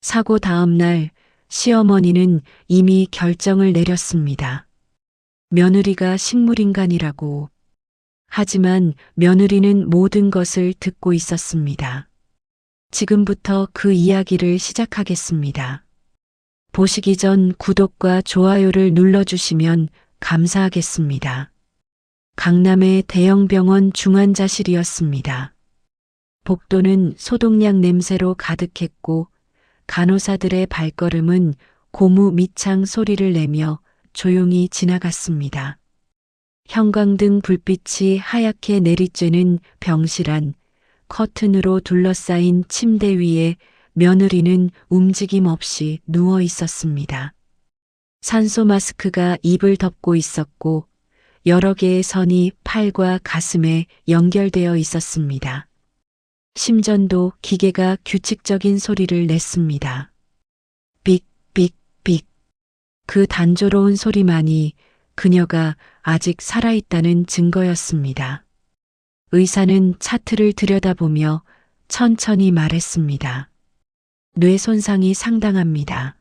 사고 다음 날 시어머니는 이미 결정을 내렸습니다. 며느리가 식물인간이라고. 하지만 며느리는 모든 것을 듣고 있었습니다. 지금부터 그 이야기를 시작하겠습니다. 보시기 전 구독과 좋아요를 눌러주시면 감사하겠습니다. 강남의 대형 병원 중환자실이었습니다. 복도는 소독약 냄새로 가득했고 간호사들의 발걸음은 고무 밑창 소리를 내며 조용히 지나갔습니다. 형광등 불빛이 하얗게 내리쬐는 병실 안, 커튼으로 둘러싸인 침대 위에 며느리는 움직임 없이 누워 있었습니다. 산소 마스크가 입을 덮고 있었고 여러 개의 선이 팔과 가슴에 연결되어 있었습니다. 심전도 기계가 규칙적인 소리를 냈습니다. 삑, 삑, 삑. 그 단조로운 소리만이 그녀가 아직 살아있다는 증거였습니다. 의사는 차트를 들여다보며 천천히 말했습니다. 뇌 손상이 상당합니다.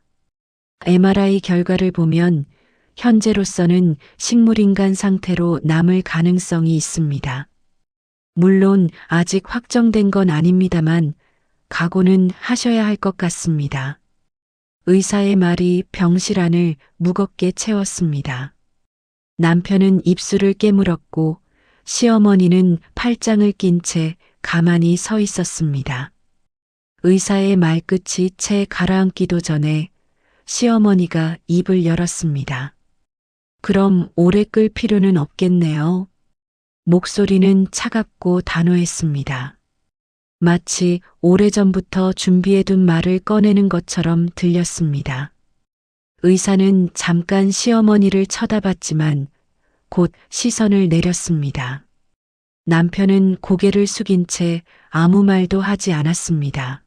MRI 결과를 보면 현재로서는 식물인간 상태로 남을 가능성이 있습니다. 물론 아직 확정된 건 아닙니다만 각오는 하셔야 할 것 같습니다. 의사의 말이 병실 안을 무겁게 채웠습니다. 남편은 입술을 깨물었고 시어머니는 팔짱을 낀 채 가만히 서 있었습니다. 의사의 말끝이 채 가라앉기도 전에 시어머니가 입을 열었습니다. 그럼 오래 끌 필요는 없겠네요. 목소리는 차갑고 단호했습니다. 마치 오래전부터 준비해둔 말을 꺼내는 것처럼 들렸습니다. 의사는 잠깐 시어머니를 쳐다봤지만 곧 시선을 내렸습니다. 남편은 고개를 숙인 채 아무 말도 하지 않았습니다.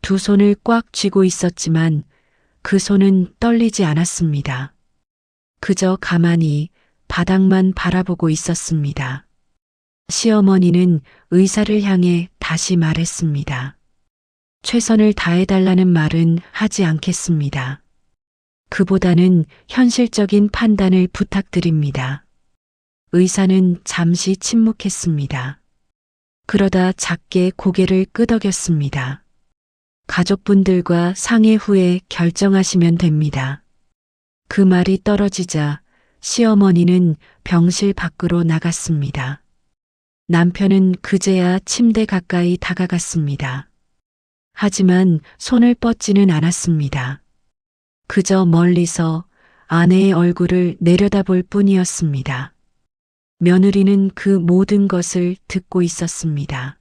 두 손을 꽉 쥐고 있었지만 그 손은 떨리지 않았습니다. 그저 가만히 바닥만 바라보고 있었습니다. 시어머니는 의사를 향해 다시 말했습니다. 최선을 다해달라는 말은 하지 않겠습니다. 그보다는 현실적인 판단을 부탁드립니다. 의사는 잠시 침묵했습니다. 그러다 작게 고개를 끄덕였습니다. 가족분들과 상의 후에 결정하시면 됩니다. 그 말이 떨어지자 시어머니는 병실 밖으로 나갔습니다. 남편은 그제야 침대 가까이 다가갔습니다. 하지만 손을 뻗지는 않았습니다. 그저 멀리서 아내의 얼굴을 내려다볼 뿐이었습니다. 며느리는 그 모든 것을 듣고 있었습니다.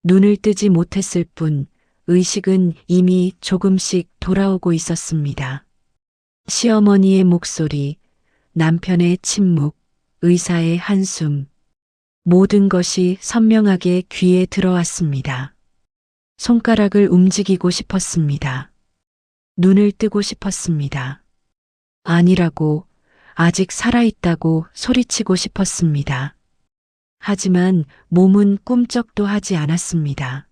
눈을 뜨지 못했을 뿐 의식은 이미 조금씩 돌아오고 있었습니다. 시어머니의 목소리, 남편의 침묵, 의사의 한숨, 모든 것이 선명하게 귀에 들어왔습니다. 손가락을 움직이고 싶었습니다. 눈을 뜨고 싶었습니다. 아니라고, 아직 살아있다고 소리치고 싶었습니다. 하지만 몸은 꿈쩍도 하지 않았습니다.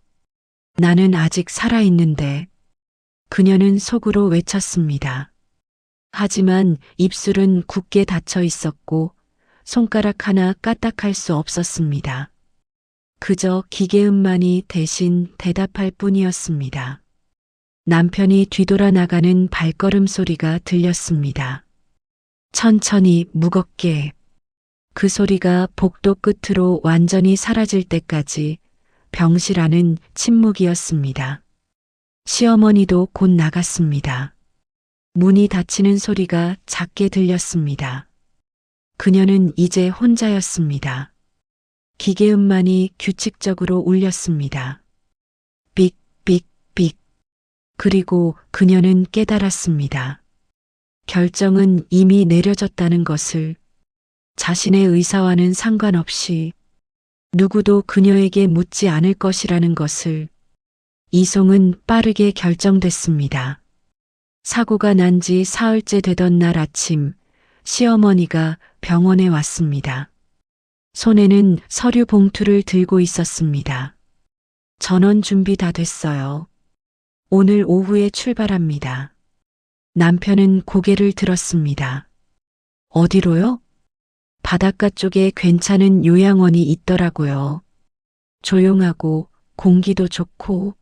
나는 아직 살아있는데. 그녀는 속으로 외쳤습니다. 하지만 입술은 굳게 닫혀 있었고 손가락 하나 까딱할 수 없었습니다. 그저 기계음만이 대신 대답할 뿐이었습니다. 남편이 뒤돌아 나가는 발걸음 소리가 들렸습니다. 천천히 무겁게. 그 소리가 복도 끝으로 완전히 사라질 때까지 병실 안은 침묵이었습니다. 시어머니도 곧 나갔습니다. 문이 닫히는 소리가 작게 들렸습니다. 그녀는 이제 혼자였습니다. 기계음만이 규칙적으로 울렸습니다. 삑, 삑, 삑. 그리고 그녀는 깨달았습니다. 결정은 이미 내려졌다는 것을. 자신의 의사와는 상관없이 누구도 그녀에게 묻지 않을 것이라는 것을. 이송은 빠르게 결정됐습니다. 사고가 난 지 사흘째 되던 날 아침 시어머니가 병원에 왔습니다. 손에는 서류 봉투를 들고 있었습니다. 전원 준비 다 됐어요. 오늘 오후에 출발합니다. 남편은 고개를 들었습니다. 어디로요? 바닷가 쪽에 괜찮은 요양원이 있더라고요. 조용하고 공기도 좋고.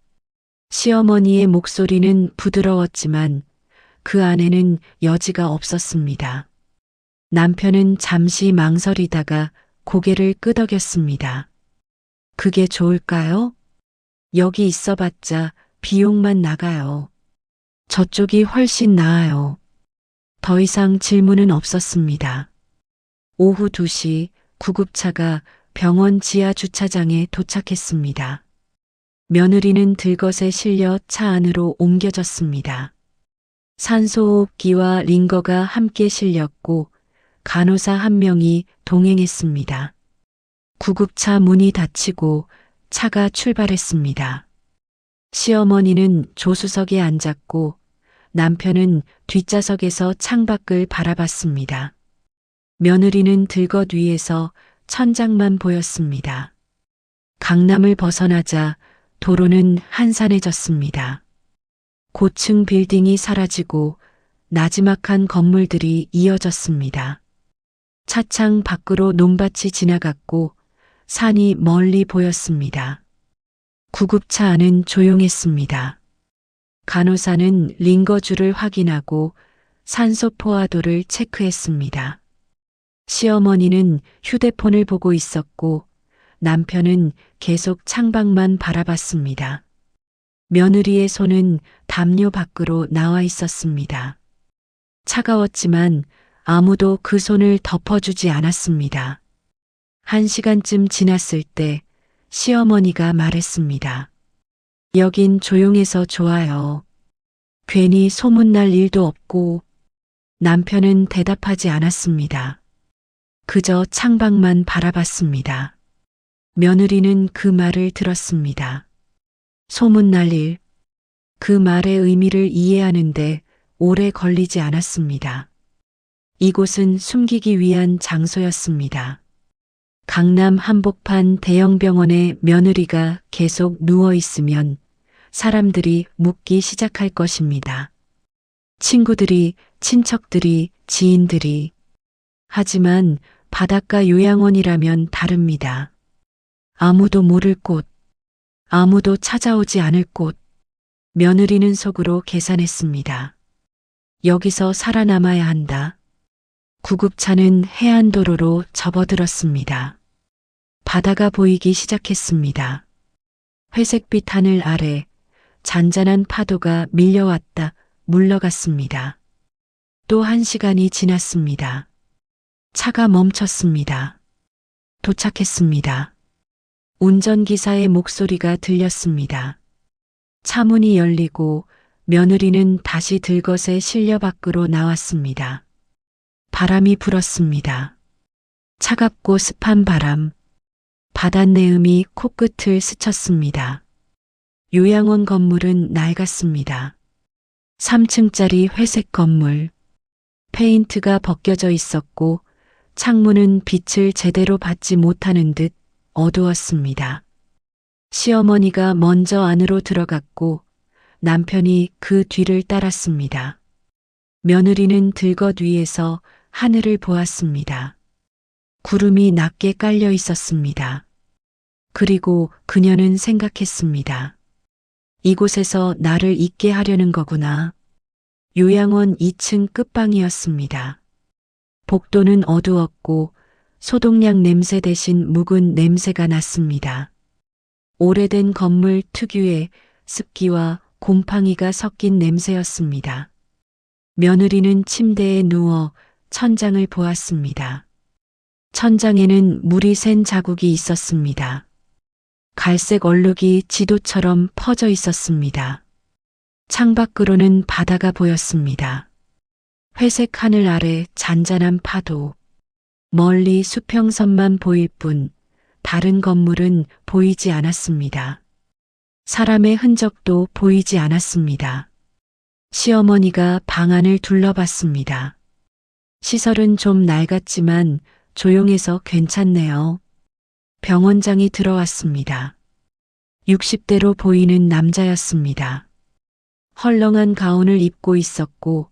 시어머니의 목소리는 부드러웠지만 그 안에는 여지가 없었습니다. 남편은 잠시 망설이다가 고개를 끄덕였습니다. 그게 좋을까요? 여기 있어봤자 비용만 나가요. 저쪽이 훨씬 나아요. 더 이상 질문은 없었습니다. 오후 2시 구급차가 병원 지하 주차장에 도착했습니다. 며느리는 들것에 실려 차 안으로 옮겨졌습니다. 산소호흡기와 링거가 함께 실렸고 간호사 한 명이 동행했습니다. 구급차 문이 닫히고 차가 출발했습니다. 시어머니는 조수석에 앉았고 남편은 뒷좌석에서 창밖을 바라봤습니다. 며느리는 들것 위에서 천장만 보였습니다. 강남을 벗어나자 도로는 한산해졌습니다. 고층 빌딩이 사라지고 나지막한 건물들이 이어졌습니다. 차창 밖으로 논밭이 지나갔고 산이 멀리 보였습니다. 구급차 안은 조용했습니다. 간호사는 링거줄을 확인하고 산소 포화도를 체크했습니다. 시어머니는 휴대폰을 보고 있었고 남편은 계속 창밖만 바라봤습니다. 며느리의 손은 담요 밖으로 나와 있었습니다. 차가웠지만 아무도 그 손을 덮어주지 않았습니다. 1시간쯤 지났을 때 시어머니가 말했습니다. 여긴 조용해서 좋아요. 괜히 소문날 일도 없고. 남편은 대답하지 않았습니다. 그저 창밖만 바라봤습니다. 며느리는 그 말을 들었습니다. 소문날 일. 그 말의 의미를 이해하는데 오래 걸리지 않았습니다. 이곳은 숨기기 위한 장소였습니다. 강남 한복판 대형 병원에 며느리가 계속 누워 있으면 사람들이 묻기 시작할 것입니다. 친구들이, 친척들이, 지인들이. 하지만 바닷가 요양원이라면 다릅니다. 아무도 모를 곳, 아무도 찾아오지 않을 곳. 며느리는 속으로 계산했습니다. 여기서 살아남아야 한다. 구급차는 해안도로로 접어들었습니다. 바다가 보이기 시작했습니다. 회색빛 하늘 아래 잔잔한 파도가 밀려왔다 물러갔습니다. 또 1시간이 지났습니다. 차가 멈췄습니다. 도착했습니다. 운전기사의 목소리가 들렸습니다. 차 문이 열리고 며느리는 다시 들것에 실려 밖으로 나왔습니다. 바람이 불었습니다. 차갑고 습한 바람. 바닷내음이 코끝을 스쳤습니다. 요양원 건물은 낡았습니다. 3층짜리 회색 건물. 페인트가 벗겨져 있었고 창문은 빛을 제대로 받지 못하는 듯 어두웠습니다. 시어머니가 먼저 안으로 들어갔고 남편이 그 뒤를 따랐습니다. 며느리는 들것 위에서 하늘을 보았습니다. 구름이 낮게 깔려 있었습니다. 그리고 그녀는 생각했습니다. 이곳에서 나를 있게 하려는 거구나. 요양원 2층 끝방이었습니다. 복도는 어두웠고 소독약 냄새 대신 묵은 냄새가 났습니다. 오래된 건물 특유의 습기와 곰팡이가 섞인 냄새였습니다. 며느리는 침대에 누워 천장을 보았습니다. 천장에는 물이 샌 자국이 있었습니다. 갈색 얼룩이 지도처럼 퍼져 있었습니다. 창밖으로는 바다가 보였습니다. 회색 하늘 아래 잔잔한 파도. 멀리 수평선만 보일 뿐 다른 건물은 보이지 않았습니다. 사람의 흔적도 보이지 않았습니다. 시어머니가 방 안을 둘러봤습니다. 시설은 좀 낡았지만 조용해서 괜찮네요. 병원장이 들어왔습니다. 60대로 보이는 남자였습니다. 헐렁한 가운을 입고 있었고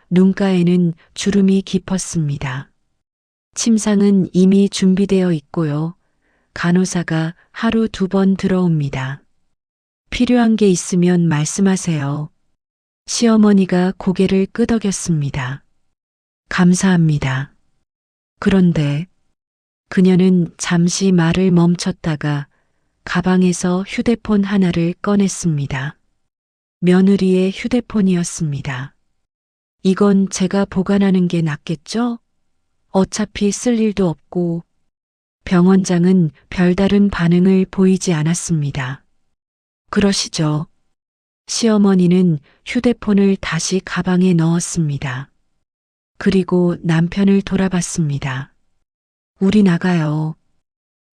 눈가에는 주름이 깊었습니다. 침상은 이미 준비되어 있고요. 간호사가 하루 2번 들어옵니다. 필요한 게 있으면 말씀하세요. 시어머니가 고개를 끄덕였습니다. 감사합니다. 그런데 그녀는 잠시 말을 멈췄다가 가방에서 휴대폰 하나를 꺼냈습니다. 며느리의 휴대폰이었습니다. 이건 제가 보관하는 게 낫겠죠? 어차피 쓸 일도 없고. 병원장은 별다른 반응을 보이지 않았습니다. 그러시죠. 시어머니는 휴대폰을 다시 가방에 넣었습니다. 그리고 남편을 돌아봤습니다. 우리 나가요.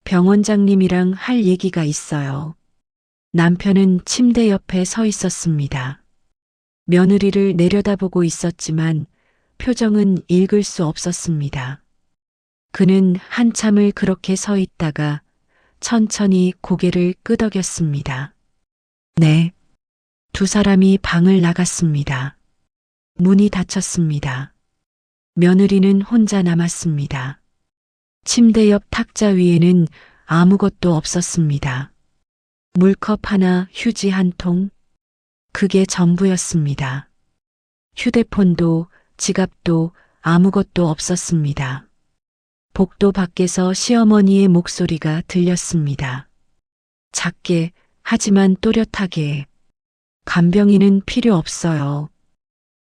병원장님이랑 할 얘기가 있어요. 남편은 침대 옆에 서 있었습니다. 며느리를 내려다보고 있었지만 표정은 읽을 수 없었습니다. 그는 한참을 그렇게 서 있다가 천천히 고개를 끄덕였습니다. 네. 2 사람이 방을 나갔습니다. 문이 닫혔습니다. 며느리는 혼자 남았습니다. 침대 옆 탁자 위에는 아무것도 없었습니다. 물컵 하나, 휴지 한 통. 그게 전부였습니다. 휴대폰도 지갑도 아무것도 없었습니다. 복도 밖에서 시어머니의 목소리가 들렸습니다. 작게 하지만 또렷하게. 간병인은 필요 없어요.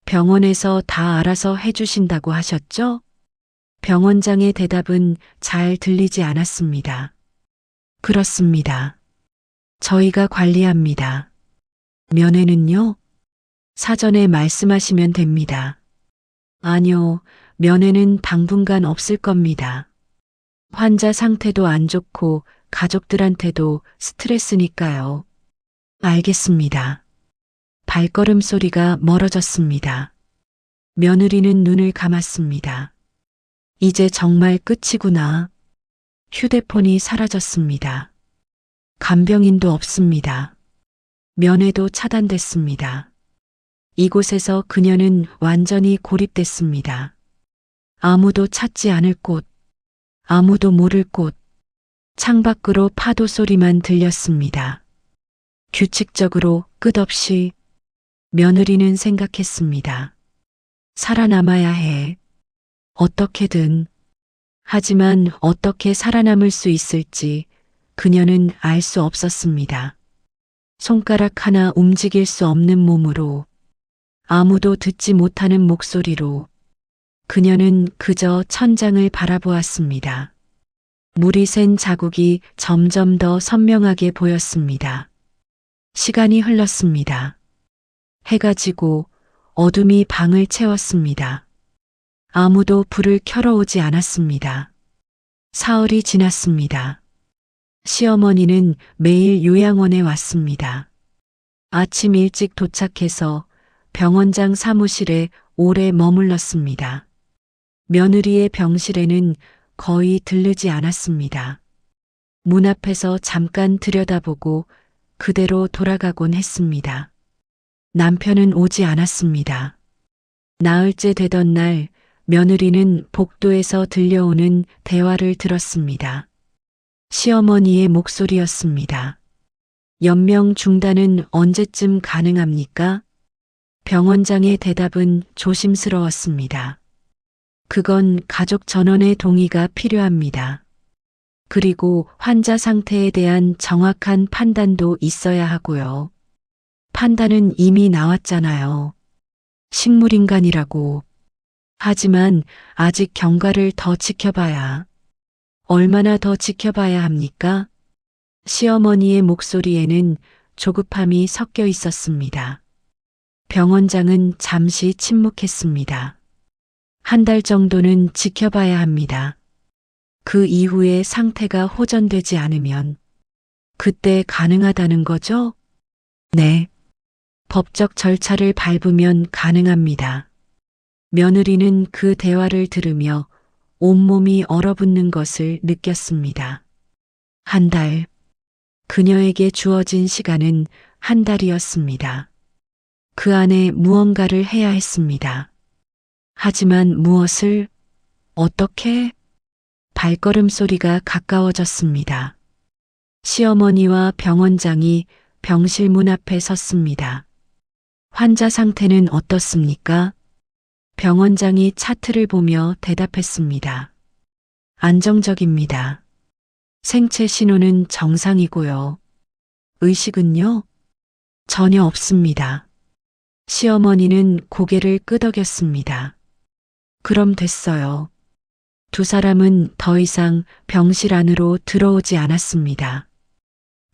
병원에서 다 알아서 해주신다고 하셨죠? 병원장의 대답은 잘 들리지 않았습니다. 그렇습니다. 저희가 관리합니다. 면회는요? 사전에 말씀하시면 됩니다. 아니요, 면회는 당분간 없을 겁니다. 환자 상태도 안 좋고 가족들한테도 스트레스니까요. 알겠습니다. 발걸음 소리가 멀어졌습니다. 며느리는 눈을 감았습니다. 이제 정말 끝이구나. 휴대폰이 사라졌습니다. 간병인도 없습니다. 면회도 차단됐습니다. 이곳에서 그녀는 완전히 고립됐습니다. 아무도 찾지 않을 곳, 아무도 모를 곳, 창밖으로 파도 소리만 들렸습니다. 규칙적으로 끝없이. 며느리는 생각했습니다. 살아남아야 해. 어떻게든. 하지만 어떻게 살아남을 수 있을지 그녀는 알 수 없었습니다. 손가락 하나 움직일 수 없는 몸으로, 아무도 듣지 못하는 목소리로 그녀는 그저 천장을 바라보았습니다. 물이 샌 자국이 점점 더 선명하게 보였습니다. 시간이 흘렀습니다. 해가 지고 어둠이 방을 채웠습니다. 아무도 불을 켜러 오지 않았습니다. 사흘이 지났습니다. 시어머니는 매일 요양원에 왔습니다. 아침 일찍 도착해서 병원장 사무실에 오래 머물렀습니다. 며느리의 병실에는 거의 들르지 않았습니다. 문 앞에서 잠깐 들여다보고 그대로 돌아가곤 했습니다. 남편은 오지 않았습니다. 나흘째 되던 날 며느리는 복도에서 들려오는 대화를 들었습니다. 시어머니의 목소리였습니다. 연명 중단은 언제쯤 가능합니까? 병원장의 대답은 조심스러웠습니다. 그건 가족 전원의 동의가 필요합니다. 그리고 환자 상태에 대한 정확한 판단도 있어야 하고요. 판단은 이미 나왔잖아요. 식물인간이라고. 하지만 아직 경과를 더 지켜봐야. 얼마나 더 지켜봐야 합니까? 시어머니의 목소리에는 조급함이 섞여 있었습니다. 병원장은 잠시 침묵했습니다. 1달 정도는 지켜봐야 합니다. 그 이후에 상태가 호전되지 않으면 그때 가능하다는 거죠? 네. 법적 절차를 밟으면 가능합니다. 며느리는 그 대화를 들으며 온몸이 얼어붙는 것을 느꼈습니다. 1달. 그녀에게 주어진 시간은 1달이었습니다. 그 안에 무언가를 해야 했습니다. 하지만 무엇을, 어떻게? 발걸음 소리가 가까워졌습니다. 시어머니와 병원장이 병실 문 앞에 섰습니다. 환자 상태는 어떻습니까? 병원장이 차트를 보며 대답했습니다. 안정적입니다. 생체 신호는 정상이고요. 의식은요? 전혀 없습니다. 시어머니는 고개를 끄덕였습니다. 그럼 됐어요. 두 사람은 더 이상 병실 안으로 들어오지 않았습니다.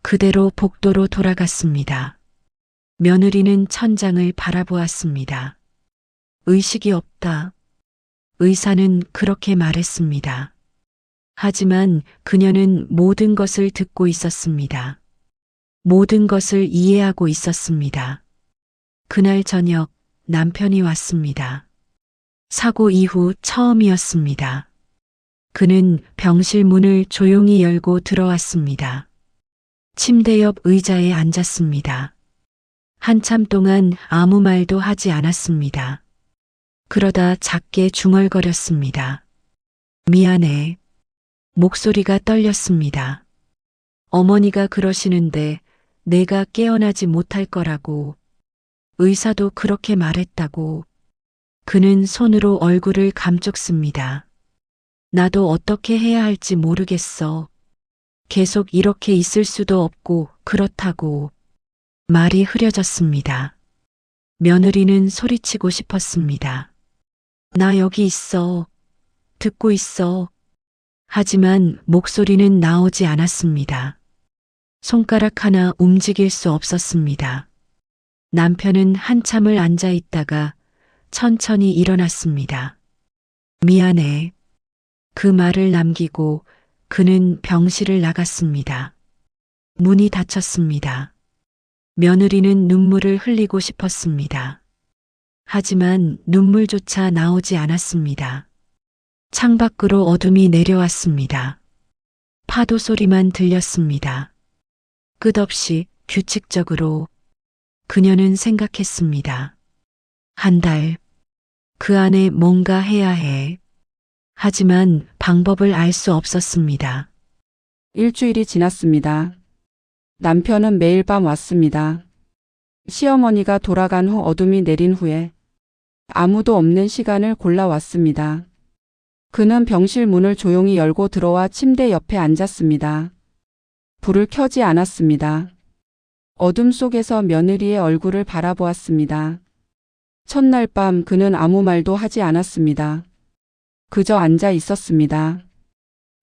그대로 복도로 돌아갔습니다. 며느리는 천장을 바라보았습니다. 의식이 없다. 의사는 그렇게 말했습니다. 하지만 그녀는 모든 것을 듣고 있었습니다. 모든 것을 이해하고 있었습니다. 그날 저녁 남편이 왔습니다. 사고 이후 처음이었습니다. 그는 병실 문을 조용히 열고 들어왔습니다. 침대 옆 의자에 앉았습니다. 한참 동안 아무 말도 하지 않았습니다. 그러다 작게 중얼거렸습니다. 미안해. 목소리가 떨렸습니다. 어머니가 그러시는데 내가 깨어나지 못할 거라고. 의사도 그렇게 말했다고. 그는 손으로 얼굴을 감쪽습니다. 나도 어떻게 해야 할지 모르겠어. 계속 이렇게 있을 수도 없고 그렇다고. 말이 흐려졌습니다. 며느리는 소리치고 싶었습니다. 나 여기 있어. 듣고 있어. 하지만 목소리는 나오지 않았습니다. 손가락 하나 움직일 수 없었습니다. 남편은 한참을 앉아 있다가 천천히 일어났습니다. 미안해. 그 말을 남기고 그는 병실을 나갔습니다. 문이 닫혔습니다. 며느리는 눈물을 흘리고 싶었습니다. 하지만 눈물조차 나오지 않았습니다. 창밖으로 어둠이 내려왔습니다. 파도 소리만 들렸습니다. 끝없이 규칙적으로 그녀는 생각했습니다. 한 달. 그 안에 뭔가 해야 해. 하지만 방법을 알 수 없었습니다. 일주일이 지났습니다. 남편은 매일 밤 왔습니다. 시어머니가 돌아간 후 어둠이 내린 후에 아무도 없는 시간을 골라 왔습니다. 그는 병실 문을 조용히 열고 들어와 침대 옆에 앉았습니다. 불을 켜지 않았습니다. 어둠 속에서 며느리의 얼굴을 바라보았습니다. 첫날 밤 그는 아무 말도 하지 않았습니다. 그저 앉아 있었습니다.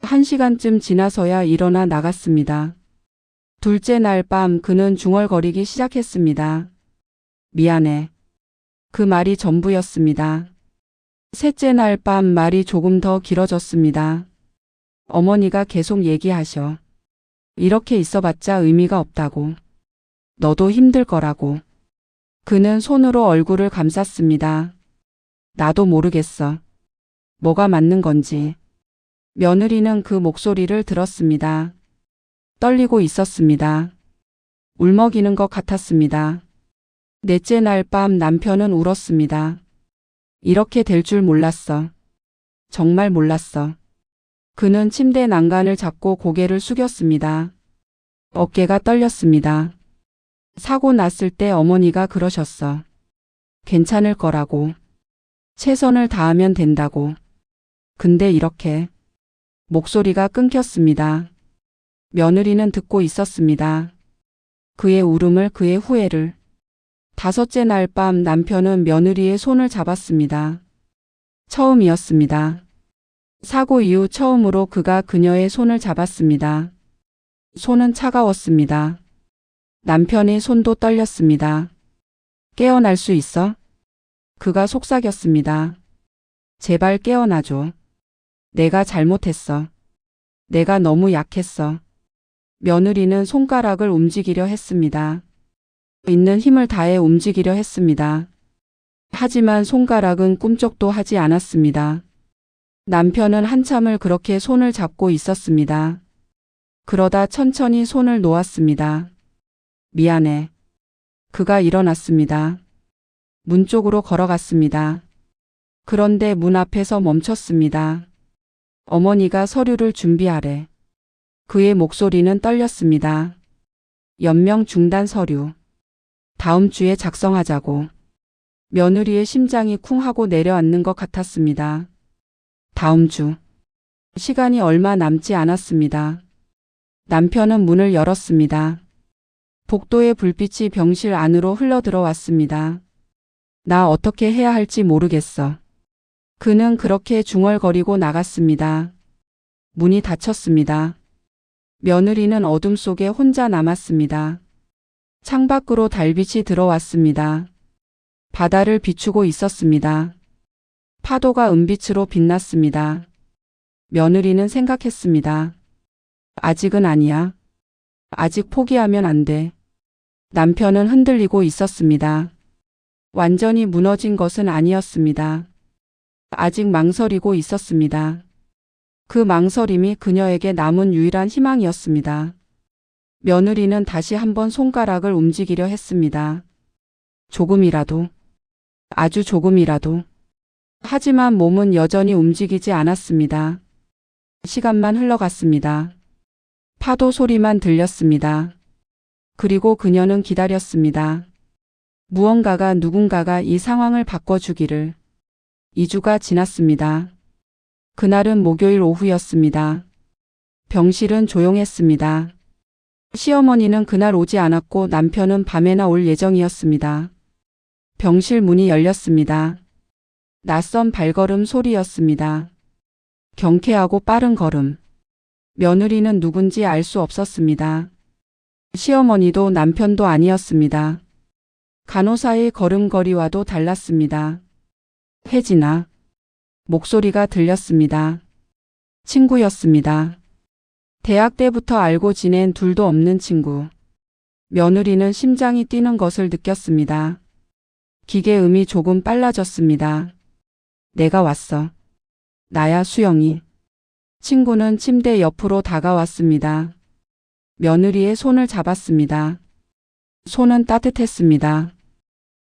1시간쯤 지나서야 일어나 나갔습니다. 둘째 날 밤 그는 중얼거리기 시작했습니다. 미안해. 그 말이 전부였습니다. 셋째 날 밤 말이 조금 더 길어졌습니다. 어머니가 계속 얘기하셔. 이렇게 있어봤자 의미가 없다고. 너도 힘들 거라고. 그는 손으로 얼굴을 감쌌습니다. 나도 모르겠어. 뭐가 맞는 건지. 며느리는 그 목소리를 들었습니다. 떨리고 있었습니다. 울먹이는 것 같았습니다. 넷째 날 밤 남편은 울었습니다. 이렇게 될 줄 몰랐어. 정말 몰랐어. 그는 침대 난간을 잡고 고개를 숙였습니다. 어깨가 떨렸습니다. 사고 났을 때 어머니가 그러셨어. 괜찮을 거라고. 최선을 다하면 된다고. 근데 이렇게. 목소리가 끊겼습니다. 며느리는 듣고 있었습니다. 그의 울음을, 그의 후회를. 다섯째 날 밤 남편은 며느리의 손을 잡았습니다. 처음이었습니다. 사고 이후 처음으로 그가 그녀의 손을 잡았습니다. 손은 차가웠습니다. 남편의 손도 떨렸습니다. 깨어날 수 있어? 그가 속삭였습니다. 제발 깨어나줘. 내가 잘못했어. 내가 너무 약했어. 며느리는 손가락을 움직이려 했습니다. 있는 힘을 다해 움직이려 했습니다. 하지만 손가락은 꿈쩍도 하지 않았습니다. 남편은 한참을 그렇게 손을 잡고 있었습니다. 그러다 천천히 손을 놓았습니다. 미안해. 그가 일어났습니다. 문 쪽으로 걸어갔습니다. 그런데 문 앞에서 멈췄습니다. 어머니가 서류를 준비하래. 그의 목소리는 떨렸습니다. 연명 중단 서류. 다음 주에 작성하자고. 며느리의 심장이 쿵 하고 내려앉는 것 같았습니다. 다음 주. 시간이 얼마 남지 않았습니다. 남편은 문을 열었습니다. 복도의 불빛이 병실 안으로 흘러들어왔습니다. 나 어떻게 해야 할지 모르겠어. 그는 그렇게 중얼거리고 나갔습니다. 문이 닫혔습니다. 며느리는 어둠 속에 혼자 남았습니다. 창밖으로 달빛이 들어왔습니다. 바다를 비추고 있었습니다. 파도가 은빛으로 빛났습니다. 며느리는 생각했습니다. 아직은 아니야. 아직 포기하면 안 돼. 남편은 흔들리고 있었습니다. 완전히 무너진 것은 아니었습니다. 아직 망설이고 있었습니다. 그 망설임이 그녀에게 남은 유일한 희망이었습니다. 며느리는 다시 한번 손가락을 움직이려 했습니다. 조금이라도, 아주 조금이라도. 하지만 몸은 여전히 움직이지 않았습니다. 시간만 흘러갔습니다. 파도 소리만 들렸습니다. 그리고 그녀는 기다렸습니다. 무언가가 누군가가 이 상황을 바꿔주기를. 2주가 지났습니다. 그날은 목요일 오후였습니다. 병실은 조용했습니다. 시어머니는 그날 오지 않았고 남편은 밤에나 올 예정이었습니다. 병실 문이 열렸습니다. 낯선 발걸음 소리였습니다. 경쾌하고 빠른 걸음. 며느리는 누군지 알 수 없었습니다. 시어머니도 남편도 아니었습니다. 간호사의 걸음걸이와도 달랐습니다. 혜진아. 목소리가 들렸습니다. 친구였습니다. 대학 때부터 알고 지낸 둘도 없는 친구. 며느리는 심장이 뛰는 것을 느꼈습니다. 기계음이 조금 빨라졌습니다. 내가 왔어. 나야 수영이. 친구는 침대 옆으로 다가왔습니다. 며느리의 손을 잡았습니다. 손은 따뜻했습니다.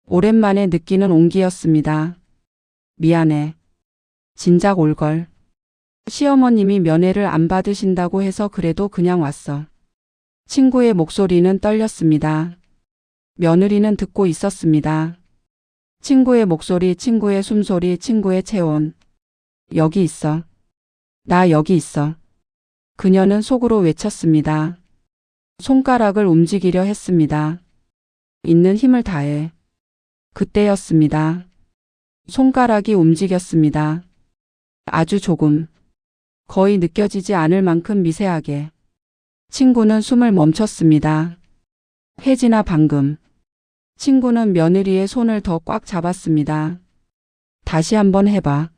오랜만에 느끼는 온기였습니다. 미안해. 진작 올걸. 시어머님이 면회를 안 받으신다고 해서 그래도 그냥 왔어. 친구의 목소리는 떨렸습니다. 며느리는 듣고 있었습니다. 친구의 목소리, 친구의 숨소리, 친구의 체온. 여기 있어. 나 여기 있어. 그녀는 속으로 외쳤습니다. 손가락을 움직이려 했습니다. 있는 힘을 다해. 그때였습니다. 손가락이 움직였습니다. 아주 조금. 거의 느껴지지 않을 만큼 미세하게. 친구는 숨을 멈췄습니다. 혜진아 방금. 친구는 며느리의 손을 더 꽉 잡았습니다. 다시 한번 해봐.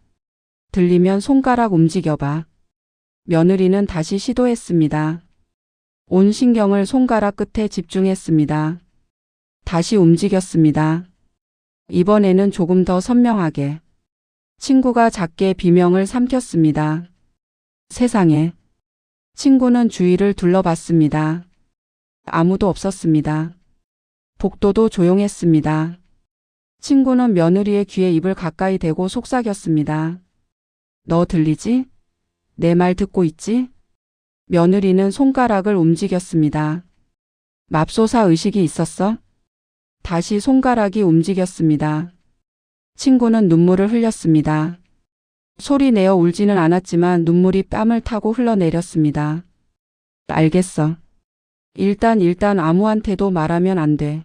들리면 손가락 움직여봐. 며느리는 다시 시도했습니다. 온 신경을 손가락 끝에 집중했습니다. 다시 움직였습니다. 이번에는 조금 더 선명하게. 친구가 작게 비명을 삼켰습니다. 세상에. 친구는 주위를 둘러봤습니다. 아무도 없었습니다. 복도도 조용했습니다. 친구는 며느리의 귀에 입을 가까이 대고 속삭였습니다. 너 들리지? 내 말 듣고 있지? 며느리는 손가락을 움직였습니다. 맙소사 의식이 있었어? 다시 손가락이 움직였습니다. 친구는 눈물을 흘렸습니다. 소리 내어 울지는 않았지만 눈물이 뺨을 타고 흘러내렸습니다. 알겠어. 일단 아무한테도 말하면 안 돼.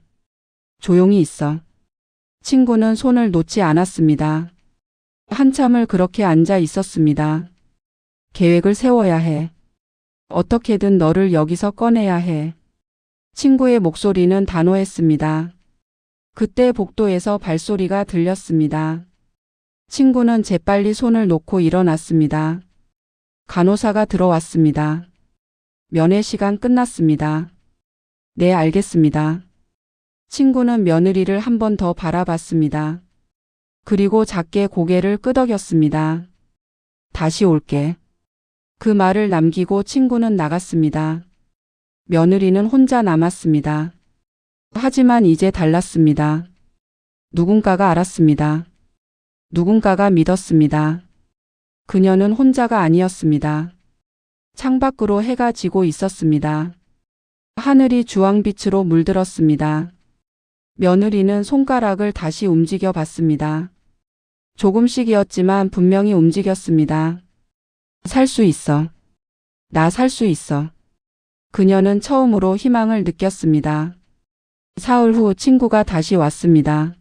조용히 있어. 친구는 손을 놓지 않았습니다. 한참을 그렇게 앉아 있었습니다. 계획을 세워야 해. 어떻게든 너를 여기서 꺼내야 해. 친구의 목소리는 단호했습니다. 그때 복도에서 발소리가 들렸습니다. 친구는 재빨리 손을 놓고 일어났습니다. 간호사가 들어왔습니다. 면회 시간 끝났습니다. 네, 알겠습니다. 친구는 며느리를 한 번 더 바라봤습니다. 그리고 작게 고개를 끄덕였습니다. 다시 올게. 그 말을 남기고 친구는 나갔습니다. 며느리는 혼자 남았습니다. 하지만 이제 달랐습니다. 누군가가 알았습니다. 누군가가 믿었습니다. 그녀는 혼자가 아니었습니다. 창밖으로 해가 지고 있었습니다. 하늘이 주황빛으로 물들었습니다. 며느리는 손가락을 다시 움직여 봤습니다. 조금씩이었지만 분명히 움직였습니다. 살 수 있어. 나 살 수 있어. 그녀는 처음으로 희망을 느꼈습니다. 사흘 후 친구가 다시 왔습니다.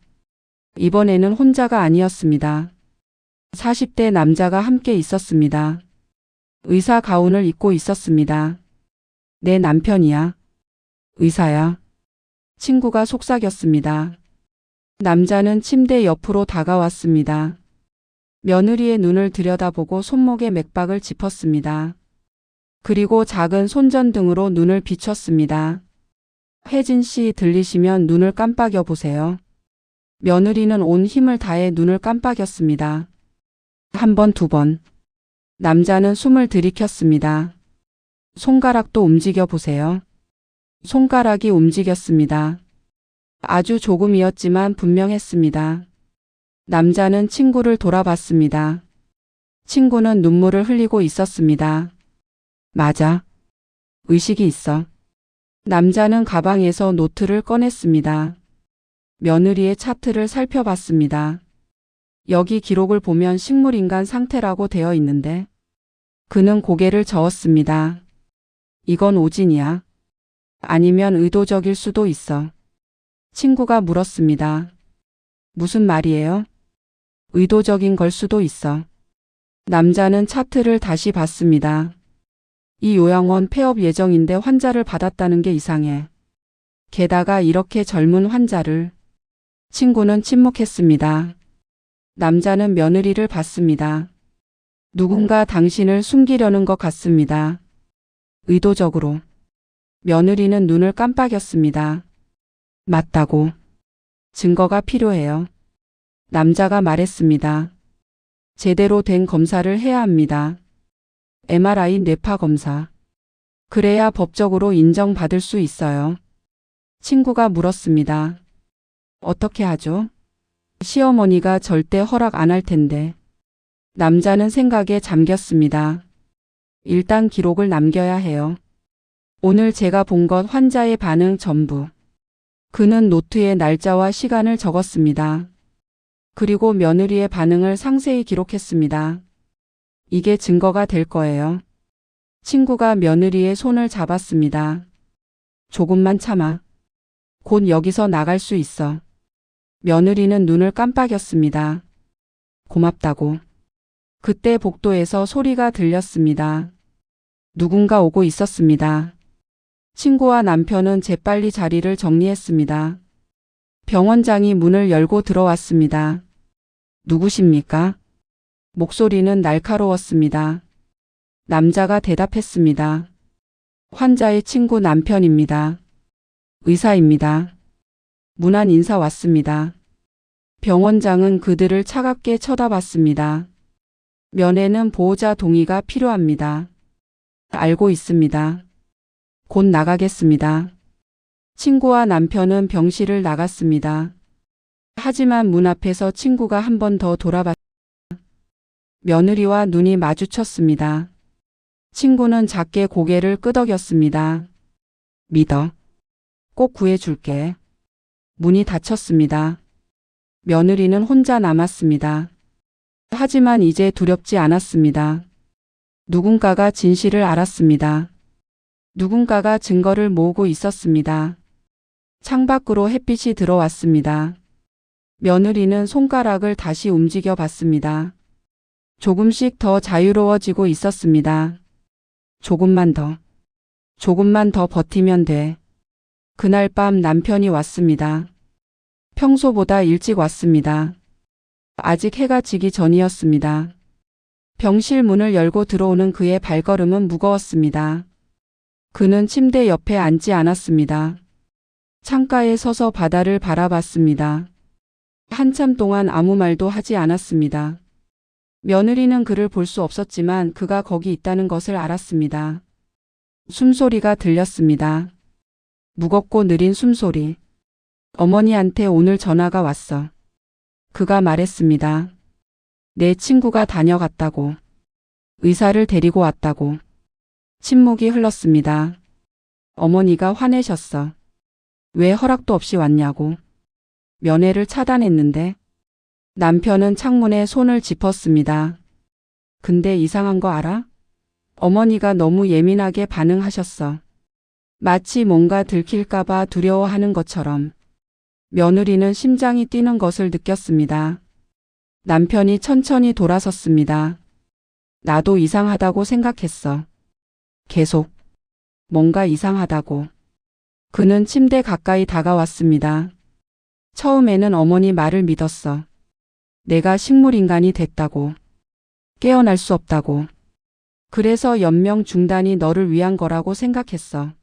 이번에는 혼자가 아니었습니다. 40대 남자가 함께 있었습니다. 의사 가운을 입고 있었습니다. 내 남편이야. 의사야. 친구가 속삭였습니다. 남자는 침대 옆으로 다가왔습니다. 며느리의 눈을 들여다보고 손목의 맥박을 짚었습니다. 그리고 작은 손전등으로 눈을 비췄습니다. 혜진 씨 들리시면 눈을 깜빡여 보세요. 며느리는 온 힘을 다해 눈을 깜빡였습니다. 한 번, 두 번. 남자는 숨을 들이켰습니다. 손가락도 움직여 보세요. 손가락이 움직였습니다. 아주 조금이었지만 분명했습니다. 남자는 친구를 돌아봤습니다. 친구는 눈물을 흘리고 있었습니다. 맞아. 의식이 있어. 남자는 가방에서 노트를 꺼냈습니다. 며느리의 차트를 살펴봤습니다. 여기 기록을 보면 식물인간 상태라고 되어 있는데. 그는 고개를 저었습니다. 이건 오진이야. 아니면 의도적일 수도 있어. 친구가 물었습니다. 무슨 말이에요? 의도적인 걸 수도 있어. 남자는 차트를 다시 봤습니다. 이 요양원 폐업 예정인데 환자를 받았다는 게 이상해. 게다가 이렇게 젊은 환자를. 친구는 침묵했습니다. 남자는 며느리를 봤습니다. 누군가 당신을 숨기려는 것 같습니다. 의도적으로. 며느리는 눈을 깜빡였습니다. 맞다고. 증거가 필요해요. 남자가 말했습니다. 제대로 된 검사를 해야 합니다. MRI 뇌파 검사. 그래야 법적으로 인정받을 수 있어요. 친구가 물었습니다. 어떻게 하죠? 시어머니가 절대 허락 안 할 텐데. 남자는 생각에 잠겼습니다. 일단 기록을 남겨야 해요. 오늘 제가 본 것 환자의 반응 전부. 그는 노트에 날짜와 시간을 적었습니다. 그리고 며느리의 반응을 상세히 기록했습니다. 이게 증거가 될 거예요. 친구가 며느리의 손을 잡았습니다. 조금만 참아. 곧 여기서 나갈 수 있어. 며느리는 눈을 깜빡였습니다. 고맙다고. 그때 복도에서 소리가 들렸습니다. 누군가 오고 있었습니다. 친구와 남편은 재빨리 자리를 정리했습니다. 병원장이 문을 열고 들어왔습니다. 누구십니까? 목소리는 날카로웠습니다. 남자가 대답했습니다. 환자의 친구 남편입니다. 의사입니다. 무난 인사 왔습니다. 병원장은 그들을 차갑게 쳐다봤습니다. 면회는 보호자 동의가 필요합니다. 알고 있습니다. 곧 나가겠습니다. 친구와 남편은 병실을 나갔습니다. 하지만 문 앞에서 친구가 한 번 더 돌아봤습니다. 며느리와 눈이 마주쳤습니다. 친구는 작게 고개를 끄덕였습니다. 믿어. 꼭 구해줄게. 문이 닫혔습니다. 며느리는 혼자 남았습니다. 하지만 이제 두렵지 않았습니다. 누군가가 진실을 알았습니다. 누군가가 증거를 모으고 있었습니다. 창밖으로 햇빛이 들어왔습니다. 며느리는 손가락을 다시 움직여 봤습니다. 조금씩 더 자유로워지고 있었습니다. 조금만 더 버티면 돼. 그날 밤 남편이 왔습니다. 평소보다 일찍 왔습니다. 아직 해가 지기 전이었습니다. 병실 문을 열고 들어오는 그의 발걸음은 무거웠습니다. 그는 침대 옆에 앉지 않았습니다. 창가에 서서 바다를 바라봤습니다. 한참 동안 아무 말도 하지 않았습니다. 며느리는 그를 볼 수 없었지만 그가 거기 있다는 것을 알았습니다. 숨소리가 들렸습니다. 무겁고 느린 숨소리. 어머니한테 오늘 전화가 왔어. 그가 말했습니다. 내 친구가 다녀갔다고. 의사를 데리고 왔다고. 침묵이 흘렀습니다. 어머니가 화내셨어. 왜 허락도 없이 왔냐고. 면회를 차단했는데. 남편은 창문에 손을 짚었습니다. 근데 이상한 거 알아? 어머니가 너무 예민하게 반응하셨어. 마치 뭔가 들킬까봐 두려워하는 것처럼. 며느리는 심장이 뛰는 것을 느꼈습니다. 남편이 천천히 돌아섰습니다. 나도 이상하다고 생각했어. 계속. 뭔가 이상하다고. 그는 침대 가까이 다가왔습니다. 처음에는 어머니 말을 믿었어. 내가 식물인간이 됐다고. 깨어날 수 없다고. 그래서 연명 중단이 너를 위한 거라고 생각했어.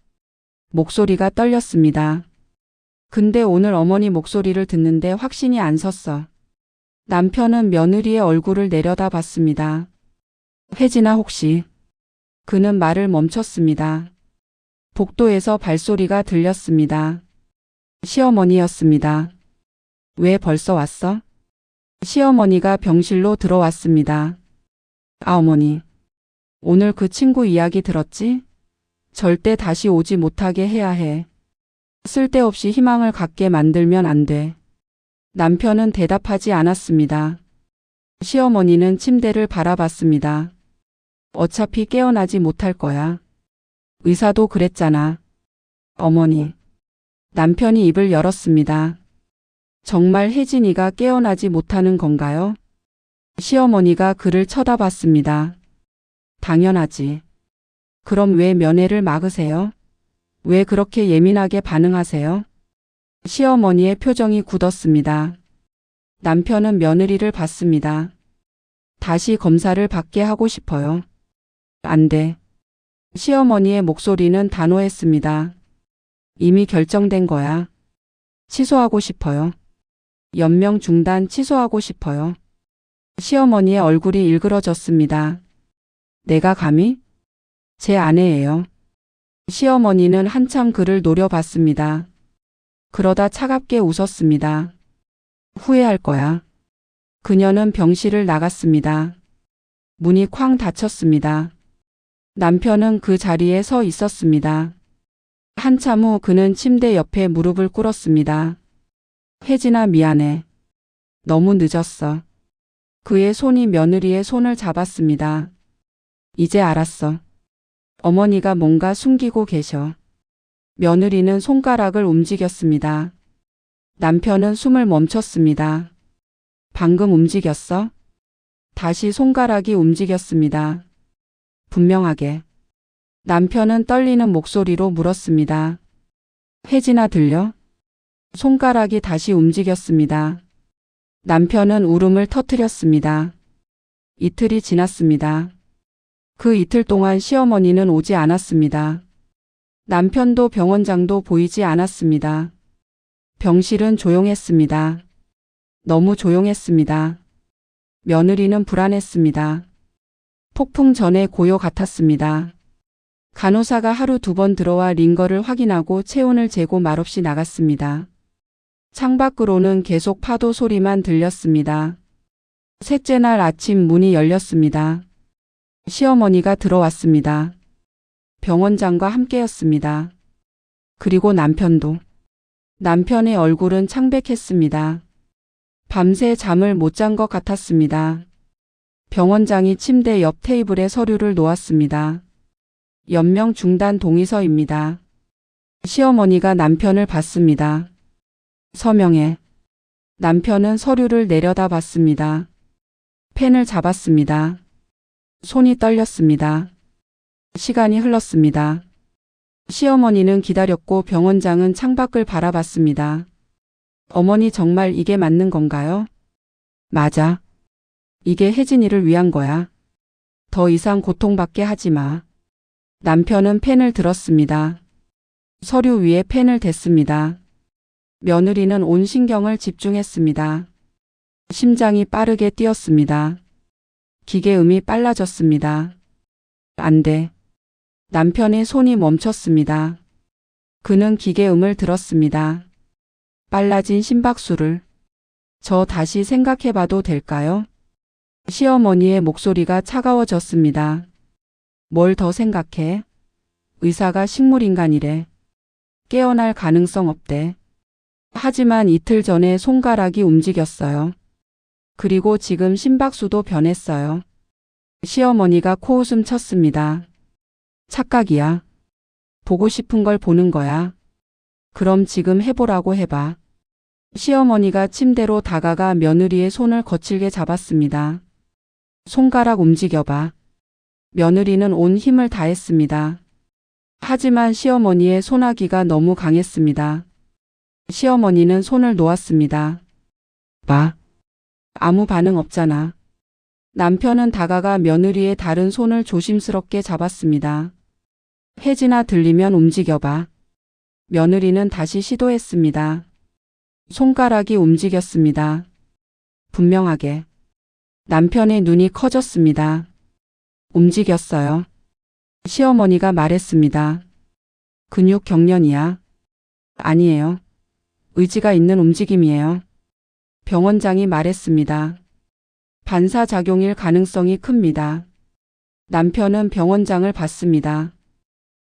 목소리가 떨렸습니다. 근데 오늘 어머니 목소리를 듣는데 확신이 안 섰어. 남편은 며느리의 얼굴을 내려다봤습니다. 혜진아 혹시. 그는 말을 멈췄습니다. 복도에서 발소리가 들렸습니다. 시어머니였습니다. 왜 벌써 왔어? 시어머니가 병실로 들어왔습니다. 아 어머니. 오늘 그 친구 이야기 들었지? 절대 다시 오지 못하게 해야 해. 쓸데없이 희망을 갖게 만들면 안 돼. 남편은 대답하지 않았습니다. 시어머니는 침대를 바라봤습니다. 어차피 깨어나지 못할 거야. 의사도 그랬잖아. 어머니. 남편이 입을 열었습니다. 정말 혜진이가 깨어나지 못하는 건가요? 시어머니가 그를 쳐다봤습니다. 당연하지. 그럼 왜 면회를 막으세요? 왜 그렇게 예민하게 반응하세요? 시어머니의 표정이 굳었습니다. 남편은 며느리를 봤습니다. 다시 검사를 받게 하고 싶어요. 안 돼. 시어머니의 목소리는 단호했습니다. 이미 결정된 거야. 취소하고 싶어요. 연명 중단 취소하고 싶어요. 시어머니의 얼굴이 일그러졌습니다. 내가 감히? 제 아내예요. 시어머니는 한참 그를 노려봤습니다. 그러다 차갑게 웃었습니다. 후회할 거야. 그녀는 병실을 나갔습니다. 문이 쾅 닫혔습니다. 남편은 그 자리에 서 있었습니다. 한참 후 그는 침대 옆에 무릎을 꿇었습니다. 혜진아 미안해. 너무 늦었어. 그의 손이 며느리의 손을 잡았습니다. 이제 알았어. 어머니가 뭔가 숨기고 계셔. 며느리는 손가락을 움직였습니다. 남편은 숨을 멈췄습니다. 방금 움직였어? 다시 손가락이 움직였습니다. 분명하게. 남편은 떨리는 목소리로 물었습니다. 혜진아 들려? 손가락이 다시 움직였습니다. 남편은 울음을 터뜨렸습니다. 이틀이 지났습니다. 그 이틀 동안 시어머니는 오지 않았습니다. 남편도 병원장도 보이지 않았습니다. 병실은 조용했습니다. 너무 조용했습니다. 며느리는 불안했습니다. 폭풍 전의 고요 같았습니다. 간호사가 하루 2번 들어와 링거를 확인하고 체온을 재고 말없이 나갔습니다. 창밖으로는 계속 파도 소리만 들렸습니다. 셋째 날 아침 문이 열렸습니다. 시어머니가 들어왔습니다. 병원장과 함께였습니다. 그리고 남편도. 남편의 얼굴은 창백했습니다. 밤새 잠을 못 잔 것 같았습니다. 병원장이 침대 옆 테이블에 서류를 놓았습니다. 연명 중단 동의서입니다. 시어머니가 남편을 봤습니다. 서명해. 남편은 서류를 내려다봤습니다. 펜을 잡았습니다. 손이 떨렸습니다. 시간이 흘렀습니다. 시어머니는 기다렸고 병원장은 창밖을 바라봤습니다. 어머니 정말 이게 맞는 건가요? 맞아. 이게 혜진이를 위한 거야. 더 이상 고통받게 하지 마. 남편은 펜을 들었습니다. 서류 위에 펜을 댔습니다. 며느리는 온 신경을 집중했습니다. 심장이 빠르게 뛰었습니다. 기계음이 빨라졌습니다. 안 돼. 남편의 손이 멈췄습니다. 그는 기계음을 들었습니다. 빨라진 심박수를. 저 다시 생각해봐도 될까요? 시어머니의 목소리가 차가워졌습니다. 뭘 더 생각해? 의사가 식물인간이래. 깨어날 가능성 없대. 하지만 이틀 전에 손가락이 움직였어요. 그리고 지금 심박수도 변했어요. 시어머니가 코웃음 쳤습니다. 착각이야. 보고 싶은 걸 보는 거야. 그럼 지금 해보라고 해봐. 시어머니가 침대로 다가가 며느리의 손을 거칠게 잡았습니다. 손가락 움직여봐. 며느리는 온 힘을 다했습니다. 하지만 시어머니의 소나기가 너무 강했습니다. 시어머니는 손을 놓았습니다. 봐. 아무 반응 없잖아. 남편은 다가가 며느리의 다른 손을 조심스럽게 잡았습니다. 혜진아, 들리면 움직여봐. 며느리는 다시 시도했습니다. 손가락이 움직였습니다. 분명하게. 남편의 눈이 커졌습니다. 움직였어요. 시어머니가 말했습니다. 근육 경련이야. 아니에요. 의지가 있는 움직임이에요. 병원장이 말했습니다. 반사작용일 가능성이 큽니다. 남편은 병원장을 봤습니다.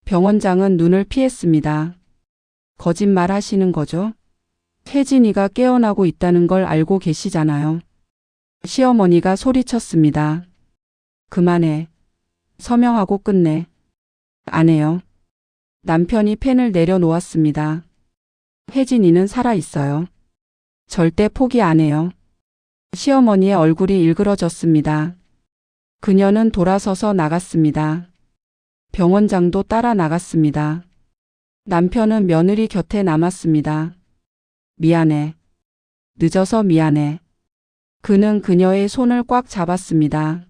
병원장은 눈을 피했습니다. 거짓말 하시는 거죠? 혜진이가 깨어나고 있다는 걸 알고 계시잖아요. 시어머니가 소리쳤습니다. 그만해. 서명하고 끝내. 안 해요. 남편이 펜을 내려놓았습니다. 혜진이는 살아있어요. 절대 포기 안 해요. 시어머니의 얼굴이 일그러졌습니다. 그녀는 돌아서서 나갔습니다. 병원장도 따라 나갔습니다. 남편은 며느리 곁에 남았습니다. 미안해. 늦어서 미안해. 그는 그녀의 손을 꽉 잡았습니다.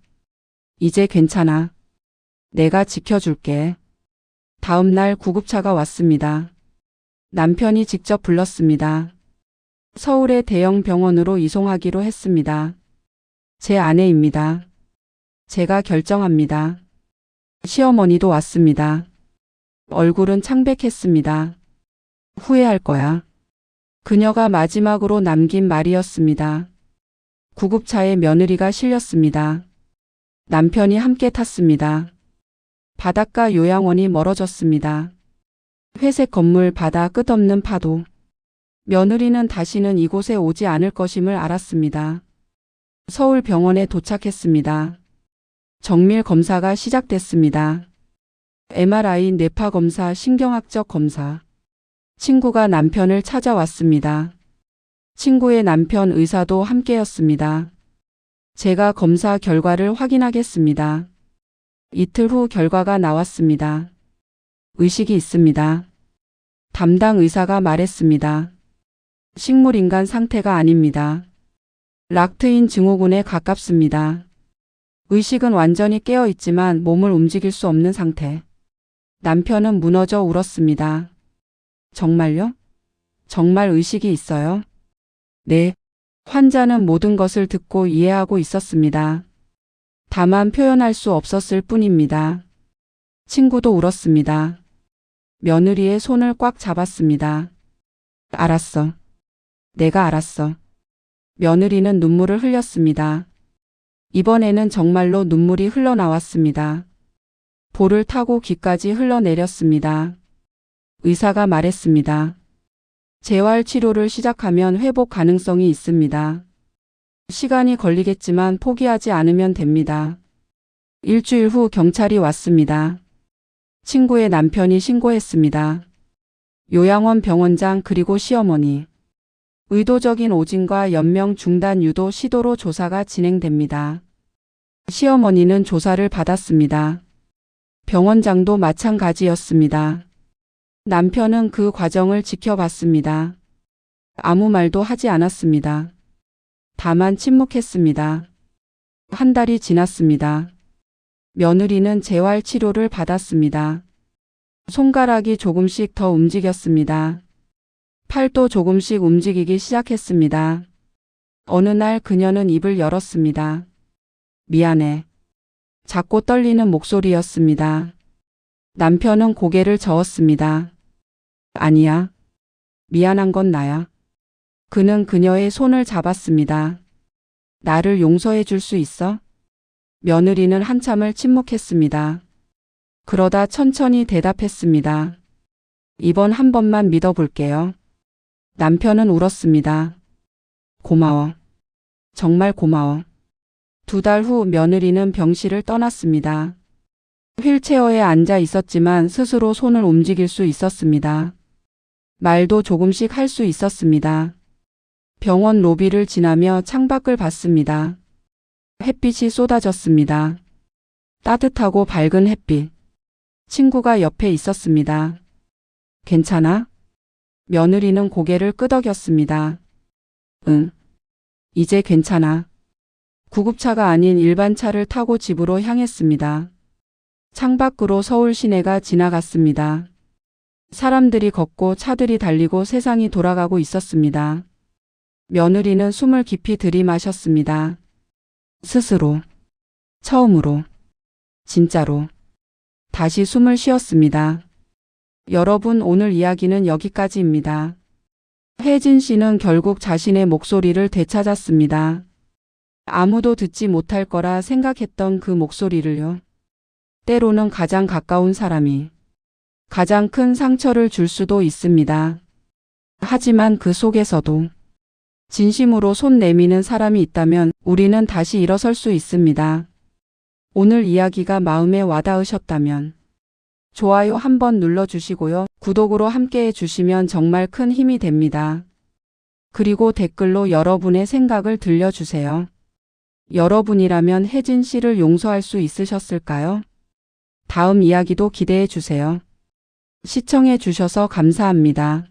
이제 괜찮아. 내가 지켜줄게. 다음 날 구급차가 왔습니다. 남편이 직접 불렀습니다. 서울의 대형 병원으로 이송하기로 했습니다. 제 아내입니다. 제가 결정합니다. 시어머니도 왔습니다. 얼굴은 창백했습니다. 후회할 거야. 그녀가 마지막으로 남긴 말이었습니다. 구급차에 며느리가 실렸습니다. 남편이 함께 탔습니다. 바닷가 요양원이 멀어졌습니다. 회색 건물 바다 끝없는 파도. 며느리는 다시는 이곳에 오지 않을 것임을 알았습니다. 서울 병원에 도착했습니다. 정밀 검사가 시작됐습니다. MRI, 뇌파 검사, 신경학적 검사. 친구가 남편을 찾아왔습니다. 친구의 남편 의사도 함께였습니다. 제가 검사 결과를 확인하겠습니다. 이틀 후 결과가 나왔습니다. 의식이 있습니다. 담당 의사가 말했습니다. 식물인간 상태가 아닙니다. 락트인 증후군에 가깝습니다. 의식은 완전히 깨어 있지만 몸을 움직일 수 없는 상태. 남편은 무너져 울었습니다. 정말요? 정말 의식이 있어요? 네. 환자는 모든 것을 듣고 이해하고 있었습니다. 다만 표현할 수 없었을 뿐입니다. 친구도 울었습니다. 며느리의 손을 꽉 잡았습니다. 알았어. 내가 알았어. 며느리는 눈물을 흘렸습니다. 이번에는 정말로 눈물이 흘러나왔습니다. 볼을 타고 귀까지 흘러내렸습니다. 의사가 말했습니다. 재활 치료를 시작하면 회복 가능성이 있습니다. 시간이 걸리겠지만 포기하지 않으면 됩니다. 일주일 후 경찰이 왔습니다. 친구의 남편이 신고했습니다. 요양원 병원장 그리고 시어머니. 의도적인 오진과 연명 중단 유도 시도로 조사가 진행됩니다. 시어머니는 조사를 받았습니다. 병원장도 마찬가지였습니다. 남편은 그 과정을 지켜봤습니다. 아무 말도 하지 않았습니다. 다만 침묵했습니다. 한 달이 지났습니다. 며느리는 재활 치료를 받았습니다. 손가락이 조금씩 더 움직였습니다. 팔도 조금씩 움직이기 시작했습니다. 어느 날 그녀는 입을 열었습니다. 미안해. 작고 떨리는 목소리였습니다. 남편은 고개를 저었습니다. 아니야. 미안한 건 나야. 그는 그녀의 손을 잡았습니다. 나를 용서해 줄 수 있어? 며느리는 한참을 침묵했습니다. 그러다 천천히 대답했습니다. 이번 한 번만 믿어볼게요. 남편은 울었습니다. 고마워. 정말 고마워. 2달 후 며느리는 병실을 떠났습니다. 휠체어에 앉아 있었지만 스스로 손을 움직일 수 있었습니다. 말도 조금씩 할 수 있었습니다. 병원 로비를 지나며 창밖을 봤습니다. 햇빛이 쏟아졌습니다. 따뜻하고 밝은 햇빛. 친구가 옆에 있었습니다. 괜찮아? 며느리는 고개를 끄덕였습니다. 응. 이제 괜찮아. 구급차가 아닌 일반 차를 타고 집으로 향했습니다. 창밖으로 서울 시내가 지나갔습니다. 사람들이 걷고 차들이 달리고 세상이 돌아가고 있었습니다. 며느리는 숨을 깊이 들이마셨습니다. 스스로. 처음으로. 진짜로. 다시 숨을 쉬었습니다. 여러분, 오늘 이야기는 여기까지입니다. 혜진 씨는 결국 자신의 목소리를 되찾았습니다. 아무도 듣지 못할 거라 생각했던 그 목소리를요. 때로는 가장 가까운 사람이 가장 큰 상처를 줄 수도 있습니다. 하지만 그 속에서도 진심으로 손 내미는 사람이 있다면 우리는 다시 일어설 수 있습니다. 오늘 이야기가 마음에 와닿으셨다면 좋아요 한번 눌러주시고요. 구독으로 함께해 주시면 정말 큰 힘이 됩니다. 그리고 댓글로 여러분의 생각을 들려주세요. 여러분이라면 혜진 씨를 용서할 수 있으셨을까요? 다음 이야기도 기대해 주세요. 시청해 주셔서 감사합니다.